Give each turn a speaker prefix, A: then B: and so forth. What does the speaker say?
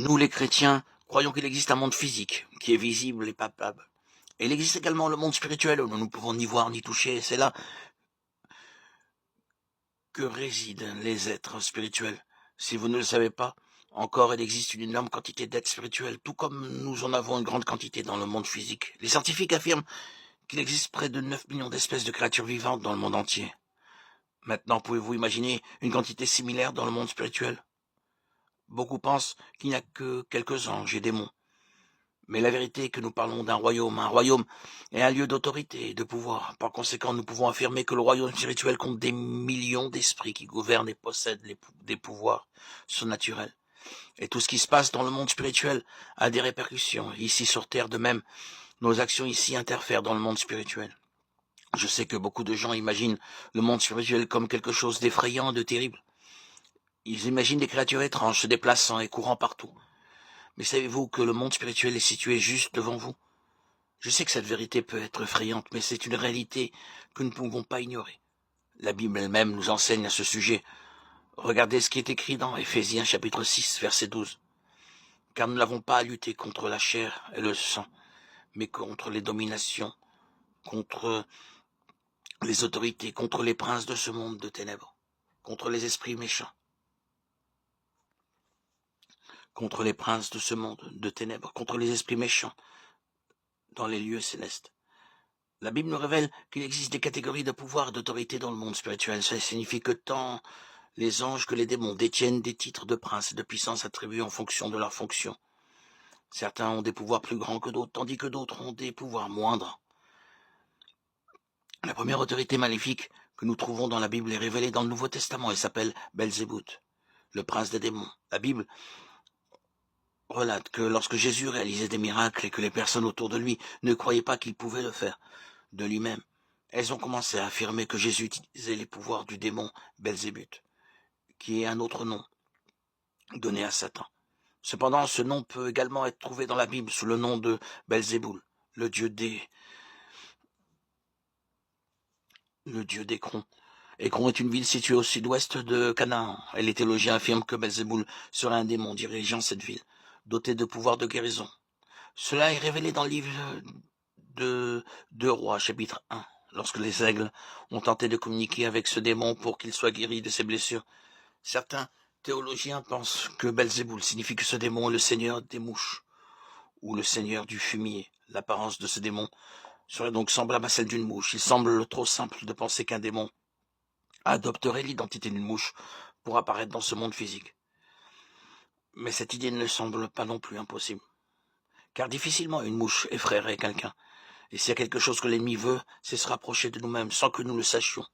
A: Nous, les chrétiens, croyons qu'il existe un monde physique, qui est visible et palpable. Et il existe également le monde spirituel, où nous ne pouvons ni voir ni toucher. C'est là que résident les êtres spirituels. Si vous ne le savez pas, encore il existe une énorme quantité d'êtres spirituels, tout comme nous en avons une grande quantité dans le monde physique. Les scientifiques affirment qu'il existe près de 9 millions d'espèces de créatures vivantes dans le monde entier. Maintenant, pouvez-vous imaginer une quantité similaire dans le monde spirituel? Beaucoup pensent qu'il n'y a que quelques anges et démons. Mais la vérité est que nous parlons d'un royaume. Un royaume est un lieu d'autorité et de pouvoir. Par conséquent, nous pouvons affirmer que le royaume spirituel compte des millions d'esprits qui gouvernent et possèdent des pouvoirs surnaturels. Et tout ce qui se passe dans le monde spirituel a des répercussions. Ici sur Terre, de même, nos actions ici interfèrent dans le monde spirituel. Je sais que beaucoup de gens imaginent le monde spirituel comme quelque chose d'effrayant, de terrible. Ils imaginent des créatures étranges se déplaçant et courant partout. Mais savez-vous que le monde spirituel est situé juste devant vous? Je sais que cette vérité peut être effrayante, mais c'est une réalité que nous ne pouvons pas ignorer. La Bible elle-même nous enseigne à ce sujet. Regardez ce qui est écrit dans Éphésiens chapitre 6, verset 12. Car nous n'avons pas à lutter contre la chair et le sang, mais contre les dominations, contre les autorités, contre les princes de ce monde de ténèbres, contre les esprits méchants, contre les princes de ce monde de ténèbres, contre les esprits méchants dans les lieux célestes. La Bible nous révèle qu'il existe des catégories de pouvoir et d'autorité dans le monde spirituel. Cela signifie que tant les anges que les démons détiennent des titres de prince et de puissance attribués en fonction de leur fonction. Certains ont des pouvoirs plus grands que d'autres, tandis que d'autres ont des pouvoirs moindres. La première autorité maléfique que nous trouvons dans la Bible est révélée dans le Nouveau Testament et s'appelle Belzébuth, le prince des démons. La Bible relate que lorsque Jésus réalisait des miracles et que les personnes autour de lui ne croyaient pas qu'il pouvait le faire de lui-même, elles ont commencé à affirmer que Jésus utilisait les pouvoirs du démon Belzébuth, qui est un autre nom donné à Satan. Cependant, ce nom peut également être trouvé dans la Bible sous le nom de Belzéboul, le dieu d'Écron. Écron est une ville située au sud-ouest de Canaan, et les théologiens affirment que Belzéboul serait un démon dirigeant cette ville, doté de pouvoirs de guérison. Cela est révélé dans le livre de Deux Rois, chapitre 1, lorsque les aigles ont tenté de communiquer avec ce démon pour qu'il soit guéri de ses blessures. Certains théologiens pensent que Belzéboul signifie que ce démon est le seigneur des mouches, ou le seigneur du fumier. L'apparence de ce démon serait donc semblable à celle d'une mouche. Il semble trop simple de penser qu'un démon adopterait l'identité d'une mouche pour apparaître dans ce monde physique. Mais cette idée ne semble pas non plus impossible, car difficilement une mouche effraierait quelqu'un. Et s'il y a quelque chose que l'ennemi veut, c'est se rapprocher de nous-mêmes sans que nous le sachions.